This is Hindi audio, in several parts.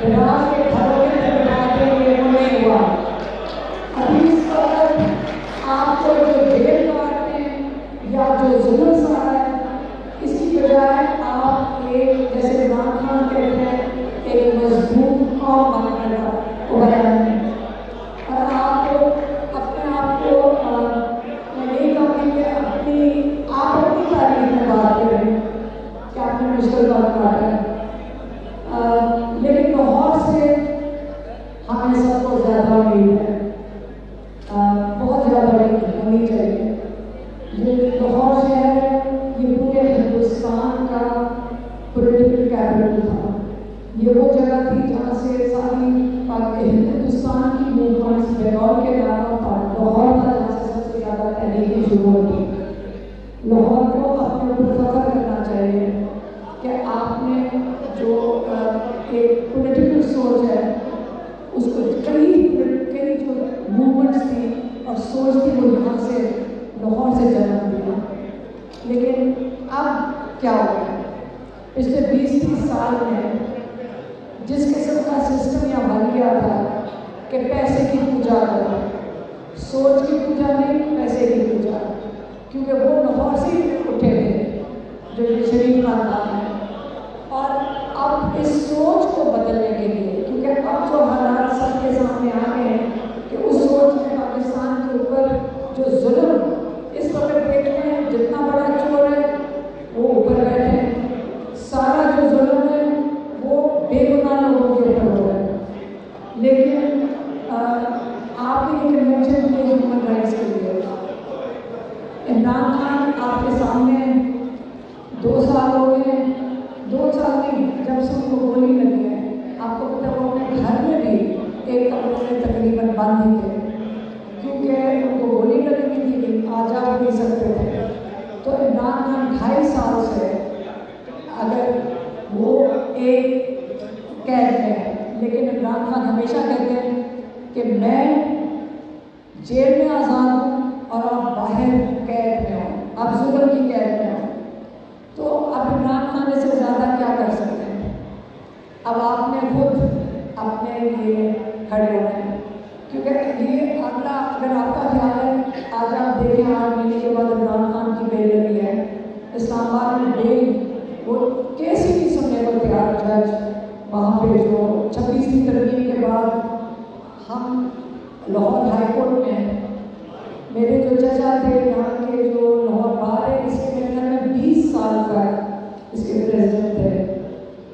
विराट के घरों में बिठाते ये नहीं हुआ। अभी इस वक्त आपको जो जेल काटते हैं या जो जुल्म सा है, इसकी बजाय आप एक, जैसे इमरान खान कहते हैं, एक मजबूत कौम बनाने का उभरा है। और आपको अपने आप को मैं यही कहूँगी कि आप अपनी तारीफ में बात करें कि आपने मुश्किल वक्त काटा है। लेकिन लाहौर से हमें सबको ज़्यादा उम्मीद है, बहुत ज़्यादा उम्मीद होनी चाहिए। ये लाहौर शहर है, ये पूरे हिंदुस्तान का पॉलिटिकल कैपिटल था। ये वो जगह थी जहाँ से सारी हिंदुस्तान की मूवमेंट्स बंगाल के अलावा लाहौर था जहाँ से सबसे ज़्यादा तहरीकें शुरू होती। लाहौर को अपने ऊपर फख्र करना चाहिए कि आपने जो एक पॉलिटिकल सोच है उसको कई जो मूवमेंट्स थी और सोच थी वो यहाँ से लाहौर से जन्म दिया। लेकिन अब क्या हो गया, पिछले 20-30 साल में जिस किस्म का सिस्टम यहाँ बन गया था कि पैसे की पूजा करो, सोच की पूजा नहीं, पैसे की पूजा, क्योंकि वो लाहौर से ही उठे थे जो ये शरीफ खानदान है। और अब इस सोच को बदलने के लिए, क्योंकि अब जो हालात सबके सामने आ गए हैं कि उस सोच में पाकिस्तान के ऊपर जो जुल्म इस वक्त देख रहे हैं, जितना बड़ा चोर है वो ऊपर बैठे हैं, सारा जो जुल्म है वो बेगुनाह लोगों के ऊपर हो रहा है। लेकिन आपने ये कन्वेंशन किए ह्यूमन राइट्स के लिए, इमरान खान आपके सामने 2 साल हो गए, 2 साल नहीं, जब से उनको गोली लगी है, आपको पता वो अपने घर में भी एक कमरे में तकरीबन बंद ही थे, क्योंकि उनको गोली लगी हुई थी, आ जा नहीं सकते थे। तो इमरान खान 2.5 साल से अगर वो एक कैद में है, लेकिन इमरान खान हमेशा कहते हैं कि मैं जेल में आज़ाद हूँ और आप बाहर कैद में हो, आप जुल्म की कैद में हो। तो अब इमरान खान से ज़्यादा क्या कर सकते हैं? अब आपने खुद अपने लिए खड़े होना है, क्योंकि ये अगला, अगर आपका ख्याल है, आज आप देखें 8 महीने के बाद इमरान खान की बेल लगी है इस्लामाबाद में, बेल वो केस ही नहीं सुनने को तैयार। जज वहाँ पे जो 26वीं तरमीम के बाद हम लाहौर हाई कोर्ट में, मेरे जो चचा थे यहाँ के जो लाहौर बार है, इसके मेरे ख्याल में 20 साल का इसके प्रेसिडेंट थे,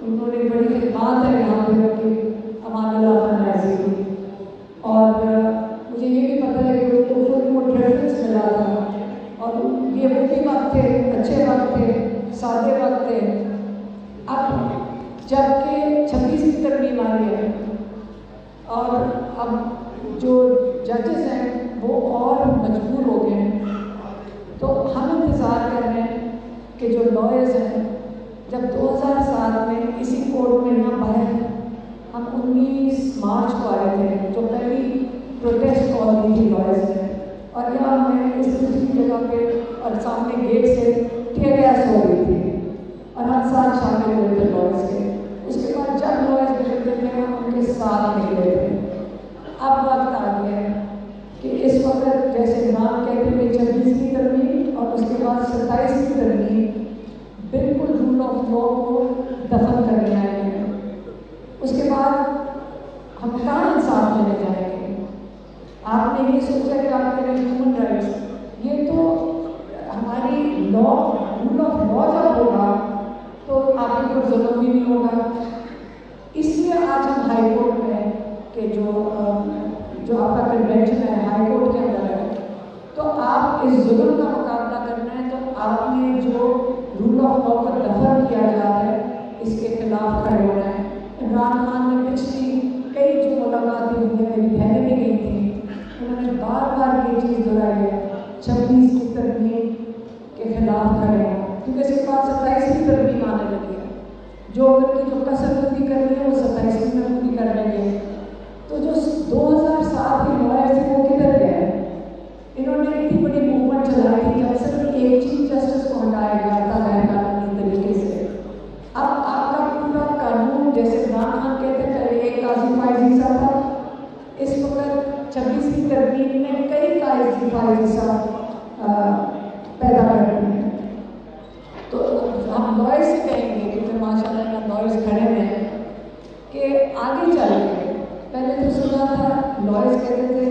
उन्होंने बड़ी खिदमत है यहाँ पे उनकी अमानुल्लाह खान राजी की। और मुझे ये भी पता है कि उनको फुल कोर्ट रेफरेंस मिला था और ये वो भी वक्त थे, अच्छे वक्त थे, सादे वक्त थे। अब जबकि 26वीं तरमीम आई है और अब जो जजेस हैं वो और मजबूर हो गए हैं, तो हम इंतज़ार कर रहे हैं कि जो लॉयर्स हैं, जब 2007 में इसी कोर्ट में यहाँ बाहर हम 19 मार्च को आए थे, जो पहली प्रोटेस्ट कॉल दी थी लॉयर्स ने, और यहाँ मैं इस जगह पे और सामने गेट से टियर गैस हो गई थी और हम साथ शामिल हुए थे लॉयर्स के। उसके बाद जब लॉयर्स निकलते थे हम उनके साथ निकले थे। अब वक्त आ गया है कि इस वक्त जैसे नाम कहते थे 26वीं तरमीम और उसके बाद 27वीं तरमीम बिल्कुल रूल ऑफ लॉ को दफन करने आए हैं। उसके बाद हम कहाँ इंसाफ लेने जाएंगे? आपने ये सोचा कि आप करें ह्यूमन राइट्स, ये तो हमारी लॉ, रूल ऑफ लॉ जब होगा तो आपके कोई जुल्म भी नहीं होगा। इसलिए आज हम हाई कोर्ट में के जो आपका कन्वेंशन है हाई कोर्ट के अंदर है, तो आप इस जुल्म का मुकाबला करना है तो आपने जो रूल ऑफ लॉ को दफन किया जा रहा है इसके खिलाफ खड़े होना है। इमरान खान ने पिछली कई जो मुलाकातें हुई हैं, मेरी बहनें भी गई थी, उन्होंने बार बार ये चीज़ दोहराई है 26वीं तरमीम के खिलाफ खड़े हैं, क्योंकि इसके बाद 27वीं तरमीम आने लगी है, जो उनकी जो कसरबंदी करनी है वो 27वीं में पूरी कर लेंगे। तो जो 2007 के लॉयर थे वो किधर गए? इन्होंने इतनी बड़ी मूवमेंट चलाई थी जब सिर्फ एक चीफ जस्टिस को हटाया गया था गैर कानूनी तरीके से। अब आपका पूरा कानून, जैसे इमरान खान कहते हैं पहले काजी सा था। इस वक्त 26वीं तरमीम में कई काजी सा पैदा करते हैं। तो हम लॉयर्स से कहेंगे, क्योंकि माशाल्लाह यहाँ लॉयर्स खड़े हुए हैं, कि आगे चल के पहले तो सुना था लॉयर्स कहते थे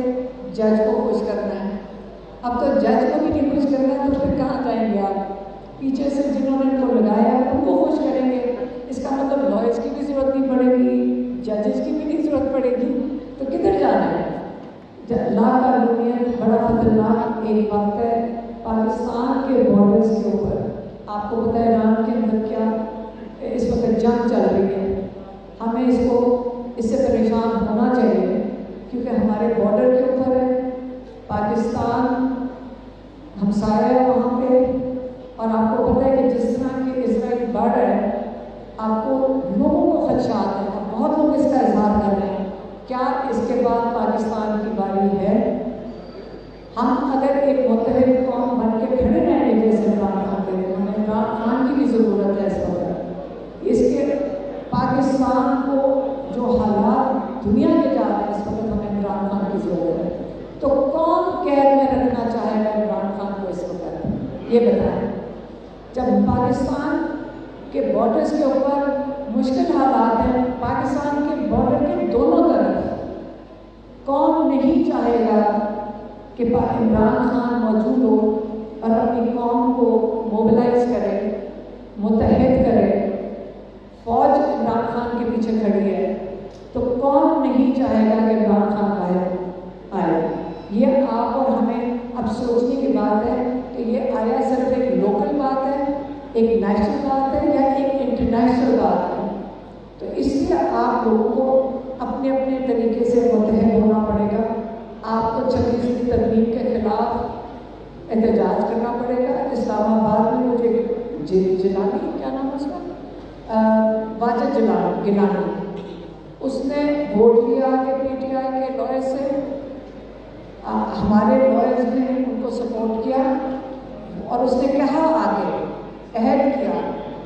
जज को खुश करना है, अब तो जज को भी नहीं खुश करना, तो फिर कहाँ जाएंगे आप? पीछे से जिन्होंने इनको लगाया उनको खुश करेंगे, इसका मतलब लॉयर्स की भी ज़रूरत नहीं पड़ेगी, जजेस की भी नहीं ज़रूरत पड़ेगी, तो किधर जाना है? लाकानूनियत बड़ा खतरनाक एक वक्त है पाकिस्तान के बॉर्डर्स के ऊपर। आपको पता है ईरान के अंदर क्या इस वक्त जंग चल रही है। हमें इससे परेशान होना चाहिए, क्योंकि हमारे बॉर्डर के ऊपर है, पाकिस्तान हमसाया है वहाँ पे, और आपको पता है कि जिस तरह की इसराइल बढ़ रहा है, आपको लोगों को खदशात है, और बहुत लोग इसका इजहार कर रहे हैं क्या इसके बाद पाकिस्तान की बारी है? हम अगर एक मुत्तहिद कौम बन के खड़े रहने जैसे इमरान खान के, हमें इमरान खान की भी ज़रूरत है इस वक्त। इसके पाकिस्तान को जो हालात दुनिया के जा रहे हैं इस वक्त, हमें इमरान खान की ज़रूरत है। तो कौन कैद में रखना चाहेगा इमरान खान को इस वक्त, ये बताएं। जब पाकिस्तान के बॉर्डर्स के ऊपर मुश्किल हालात हैं, पाकिस्तान के बॉर्डर के दोनों तरफ, कौन नहीं चाहेगा कि इमरान खान मौजूद हो और अपनी कौम को मोबिलाइज करे, मुत्तहिद करे। फौज इमरान खान के पीछे खड़ी है, तो कौन नहीं चाहेगा कि इमरान खान बाहर आए? ये आप और हमें अब सोचने की बात है कि ये आया सिर्फ एक लोकल बात है, एक नेशनल बात है, या एक इंटरनेशनल बात है। तो इसलिए आप लोगों को अपने अपने तरीके से मुत्तहिद होना पड़ेगा। आपको 26वीं तरमीम के खिलाफ एहतजाज करना पड़ेगा। इस्लामाबाद में मुझे जिलानी, क्या नाम है उसका, वाजिद गिलानी, उसने वोट लिया कि PTI के लॉयर से, हमारे लॉयर्स ने उनको सपोर्ट किया, और उसने कहा आगे अहद किया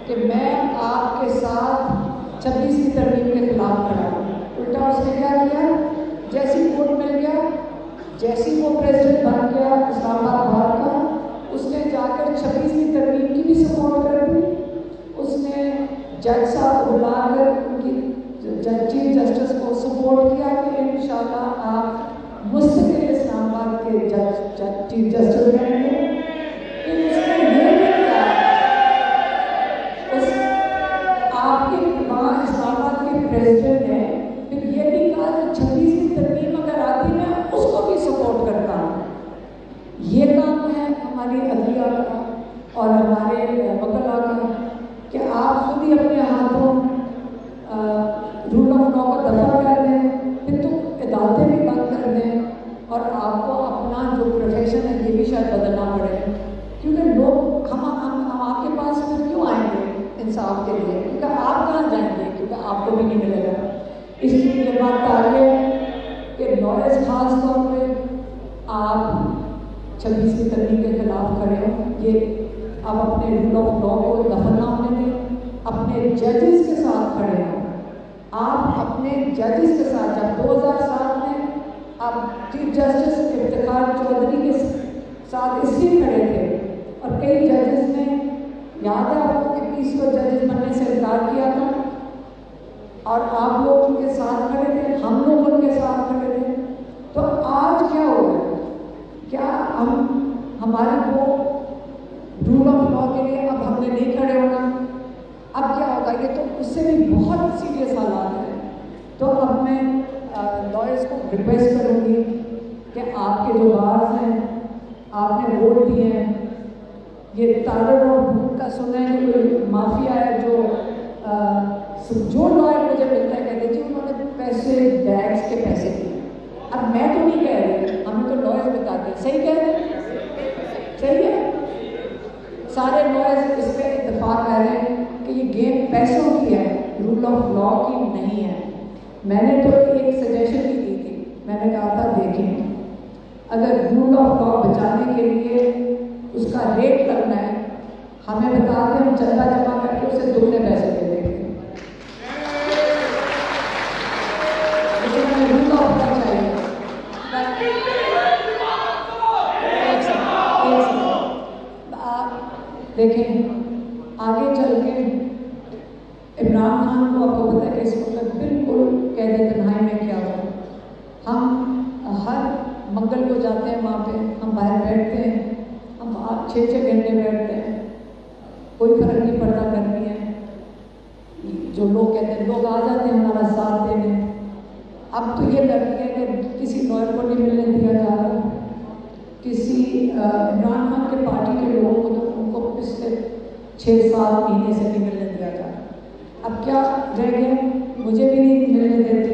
कि मैं आपके साथ 26वीं तरमीम के खिलाफ खड़ा हूँ। उल्टा उसने क्या किया, जैसी वोट मिल गया, जैसी वो प्रेसिडेंट बन गया इस्लामाबाद का, उसने जाकर 26वीं तरमीम की भी सपोर्ट कर दी। उसने जज साहब बुलाकर उनकी चीफ जस्टिस को सपोर्ट किया कि इंशाल्लाह आप मुस्तकिल इस्लामाबाद के चीफ जस्टिस बनेंगे। उसने ये भी किया, आपके वहाँ इस्लामाबाद के प्रेसिडेंट ने फिर ये भी कहा कि 26वीं तरमीम अगर आती मैं उसको भी सपोर्ट करता हूँ। ये काम है हमारी अदलिया का और हमारे वकला का कि आप खुद ही अपने हाथों रूल ऑफ लॉ को दफा कर दें, फिर तो अदालतें भी बंद कर दें, और आपको अपना जो प्रोफेशन है ये भी शायद बदलना पड़े, क्योंकि लोग हम आपके पास फिर क्यों आएंगे इंसाफ के लिए? क्योंकि आप कहाँ जाएंगे, क्योंकि आपको भी नहीं मिलेगा। इसलिए ये बात आ रही है कि लॉयर्स खास तौर पे आप 26वीं तरमीम के खिलाफ खड़े हो। ये अब अपने रूल ऑफ लॉ को दफन ना होने दें, अपने जजेस के साथ खड़े हो। आप अपने जजेस के साथ, जब 2007 में आप चीफ जस्टिस इफ्तिखार चौधरी के साथ इसलिए खड़े थे, और कई जजेस ने, याद है आपको कि PCO जजेस बनने से इनकार किया था, और आप लोग उनके साथ खड़े थे, हम लोग उनके साथ खड़े थे। तो आज क्या हो गया? क्या हमारे वो रूल ऑफ लॉ के लिए अब हमने नहीं खड़े होना? अब क्या होगा? ये तो उससे भी बहुत सीरियस हालात है। तो अब मैं लॉयर्स को रिक्वेस्ट करूँगी कि आपके जो बार्स हैं, आपने वोट दिए हैं, ये तारड़ और भूत का सुना है कि कोई माफिया है जो लॉयर मुझे मिलता है कहते जी उन्होंने पैसे बैग्स के पैसे दिए। अब मैं तो नहीं कह रही, हमें तो लॉयर्स बताते हैं, सही कह रहे हैं, सही है। सारे लॉयर्स इस पर इत्तेफाक कर रहे हैं कि ये गेम पैसों की है, रूल ऑफ लॉ की नहीं है। मैंने तो एक सजेशन भी दी थी, मैंने कहा था देखें अगर रूल ऑफ लॉ बचाने के लिए उसका रेट लगना है, हमें बता दें, हम चंदा जमा आपको पता है कि इस वक्त बिल्कुल कैद तन्हाई में क्या हो। हम हर मंगल को जाते हैं, वहाँ पे हम बाहर बैठते हैं, हम 6-6 घंटे बैठते हैं, कोई फर्क नहीं पड़ता गर्मी है। जो लोग कहते हैं, लोग आ जाते हैं हमारा साथ देने। अब तो ये लग गया कि किसी लॉयर को नहीं मिलने दिया जा रहा, किसी इमरान खान के पार्टी के लोगों को तो उनको पिछले 6-7 महीने से नहीं मिलने दिया जा रहा। अब क्या रह गया, मुझे भी नहीं मिलने देते।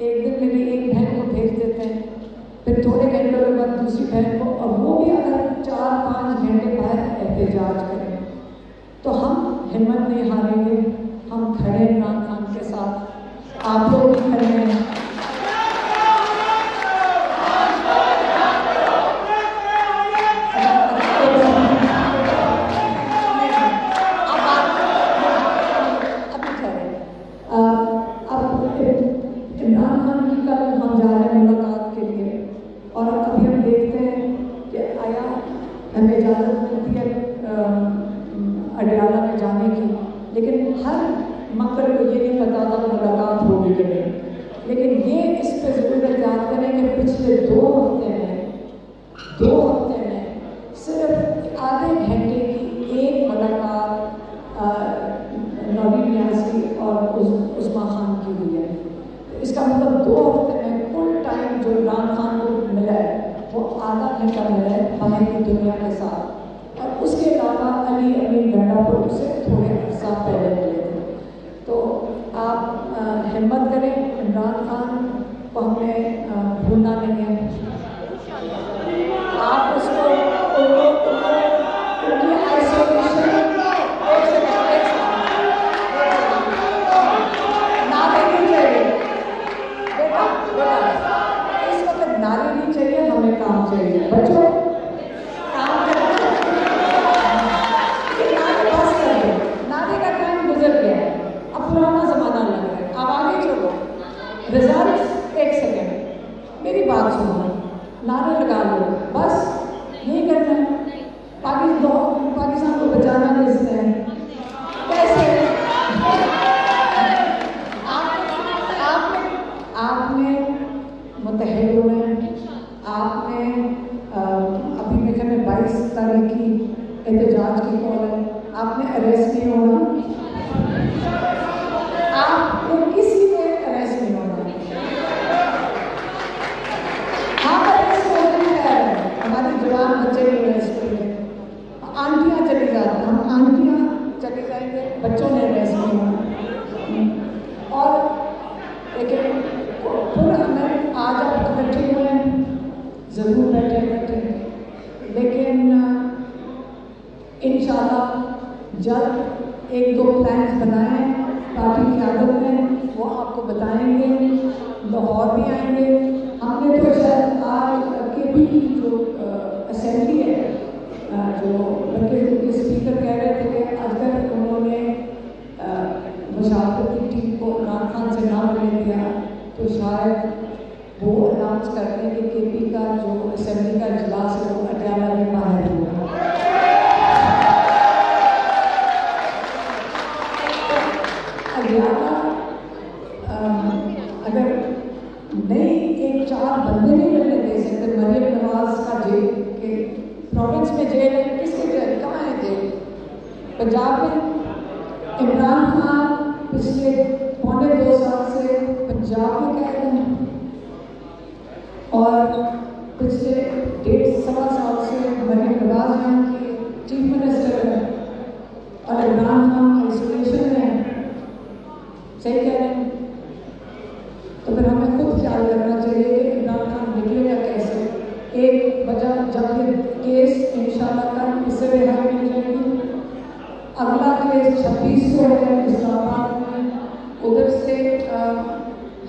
एक दिन मेरी एक बहन को भेज देते हैं, फिर थोड़े घंटों के बाद दूसरी बहन को, और वो भी अगर 4-5 घंटे बाहर एहतजाज करें तो हम हिम्मत नहीं हारेंगे। हम खड़े हैं इमरान खान के साथ, आप लोग भी खड़े हैं। इमरान खान की कल हम जा रहे हैं मुलाकात के लिए, और अभी हम देखते हैं कि आया हमें इजाज़त मिलती है अडियाला में जाने की, लेकिन हर मंगल को ये नहीं पता था मुलाकात होगी कि नहीं। लेकिन ये इस पर ज़रूर याद करें कि पिछले 2 हफ्ते में सिर्फ आधे घंटे की एक मुलाकात नवीन न्यासी और उस्मा खान की हुई है। इसका मतलब 2 हफ्ते में कुल टाइम जो इमरान खान को मिला है वो आधा घंटा मिला है बाहर की दुनिया के साथ, और उसके अलावा अली अमीन गंडापुर से थोड़े अर्सा पहले मिले थे। तो आप हिम्मत करें, इमरान खान को हमें भूलना नहीं है। आप उसको उनकी आइसोलेशन नारे नहीं चाहिए, हमें काम चाहिए। बच्चों काम करना, नारे बस करिए, नारे का टाइम गुजर गया है, अब पुराना जमाना लग रहा है, अब आगे चलो। रिजल्ट 1 सेकेंड, मेरी बात सुनो, नारे लगा लो, बस यही करना है। पाकिस्तान को बचाना किसने है, कैसे? आपने मुतहद हुए, आपने अभी मेरे में 22 तारीख की एहतजाज की कॉल है, आपने अरेस्ट नहीं होना, आपको किसी ने अरेस्ट नहीं होना। हाँ अरेस्ट होने है, हमारे जवान बच्चे भी अरेस्ट हुए, आंटियाँ चली जाती, हम आंटियाँ चले जाएंगे, बच्चों ने अरेस्ट नहीं होना। और लेकिन फिर हमें आज आप इकट्ठे हुए हैं, ज़रूर बैठे, लेकिन इंशाल्लाह जल्द 1-2 प्लान्स बनाए पार्टी की आदत में, वो आपको बताएंगे, लाहौर भी आएंगे। हमने तो शायद आज केपी की जो असेंबली है, जो बल्कि स्पीकर कह रहे थे कि अगर उन्होंने मुशावरत की टीम को इमरान खान से ना मिलने दिया तो शायद वो अनाउंस करते हैं कि केपी का जो असेंबली का इजलास है वो अडियाला में बाहर होगा। अडियाला अगर नहीं 1-4 बंदे नहीं मिलने दे सकते, मरियम नवाज का जेल के प्रोविंस में जेल है, किसके जेल, कहाँ है जेल? पंजाब में। इमरान खान पिछले 2.25 साल से पंजाब में कैद हैं, और पिछले 1.5-1.25 साल से मरियम नवाज यहाँ की चीफ मिनिस्टर है, और इमरान खान आइसोलेशन में है। सही कह रहे हैं? तो फिर हमें खुद ख्याल करना चाहिए कि इमरान खान निकलेगा कैसे। एक वजह जब ये केस इंशाल्लाह कल इससे रिहाई मिल जाएगी, अगला केस 26 को है इस्लामाबाद में, उधर से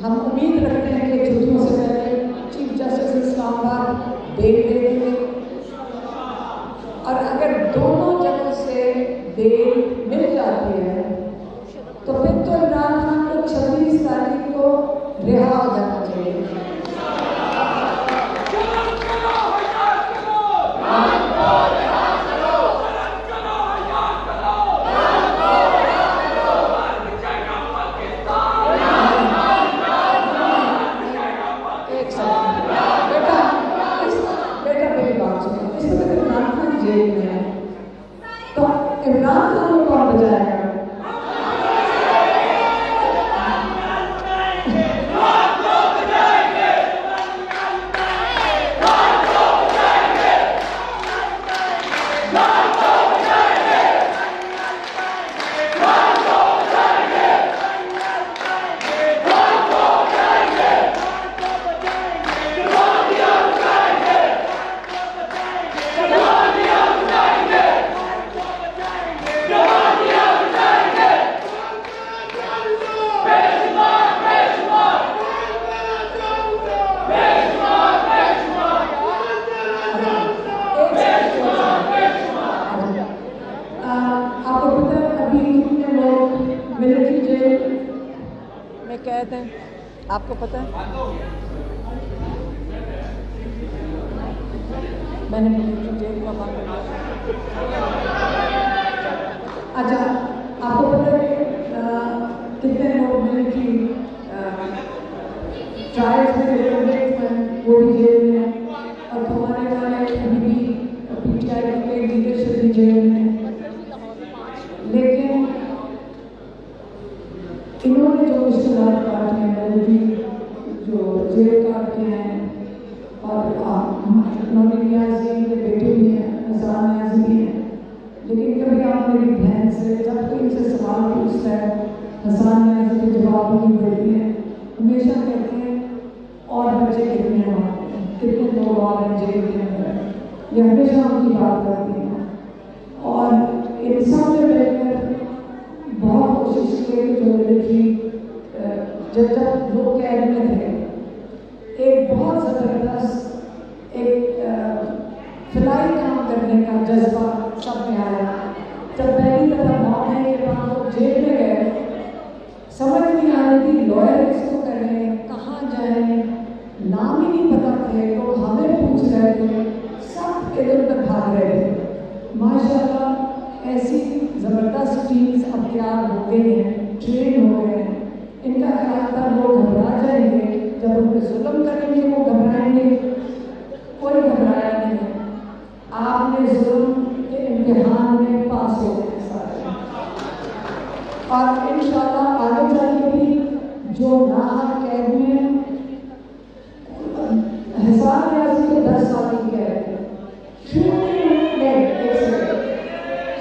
हम उम्मीद रखते हैं कि छुट्टियों से पहले चीफ जस्टिस इस्लामाबाद बेल दे देंगे, और अगर दोनों जगह से बेल मिल जाती है तो फिर तो इमरान खान को 26 तारीख को रिहा हो जाना चाहिए। कैद हैं, आपको पता है? मैंने जेल का मांग लिया। अच्छा, आपको पता है कितने लोग मिलिट्री ट्रायल्स में वो भी जेल में है, और हमारे वाले अभी भी PTI के लीडरशिप भी जेल में है। लेकिन इन्होंने जो इस्तेमाल काटे हैं, जो जेल काटे हैं, और नौनी न्याजी के बेटे भी हैं, हज़ार न्याजी भी हैं, लेकिन कभी आप मेरी बहन से जब कोई इनसे सवाल पूछता है, हज़ार न्याजी के जवाब नहीं देती है, हमेशा कहते हैं और बच्चे कितने हैं वहाँ पे, कितने लोग और हैं जेल के अंदर, ये हमेशा उनकी बात करती हैं। और इन सब में मिलकर बहुत कोशिश की कि जो मिलिट्री जब लोग कैद में थे, एक बहुत ज़बरदस्त एक फिलाई काम करने का जज्बा सब में आया। जब पहली दफ़ा मौके के बाद लोग जेल में गए, समझ नहीं आ रही थी लॉयर किसको करें, कहाँ जाएं, नाम ही नहीं पता थे, लोग हमें पूछ रहे थे, सब इधर उधर भाग रहे थे। माशाल्लाह ऐसी ज़बरदस्त टीम्स अब तैयार हो गई हैं, ट्रेन हो गए हैं। इनका ख्याल था लोग घबरा जाएंगे, जब उनके जुल्म करेंगे वो घबराएंगे, कोई घबराया नहीं है। आपने जुल्म के इम्तिहान में पास हो गए सारे, और इंशाल्लाह आगे जाके भी जो नाहक कैद में हज़ार न्याजी के 10 साल की कैद है,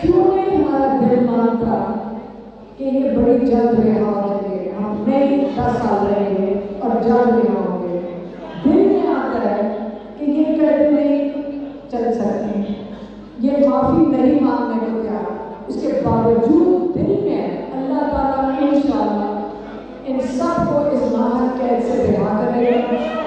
क्यों नहीं हमारा दिल मानता कि ये बड़ी जल्द रिहा हो जाएंगे, हम नहीं 10 साल रहेंगे और जल्द रिहा होंगे। दिल में आता है कि ये कैद नहीं चल सकते, ये माफ़ी नहीं मांगने को तैयार, उसके बावजूद दिल में अल्लाह ताला इंशाअल्लाह इन सब को इस नाहक कैद से रिहा करेगा।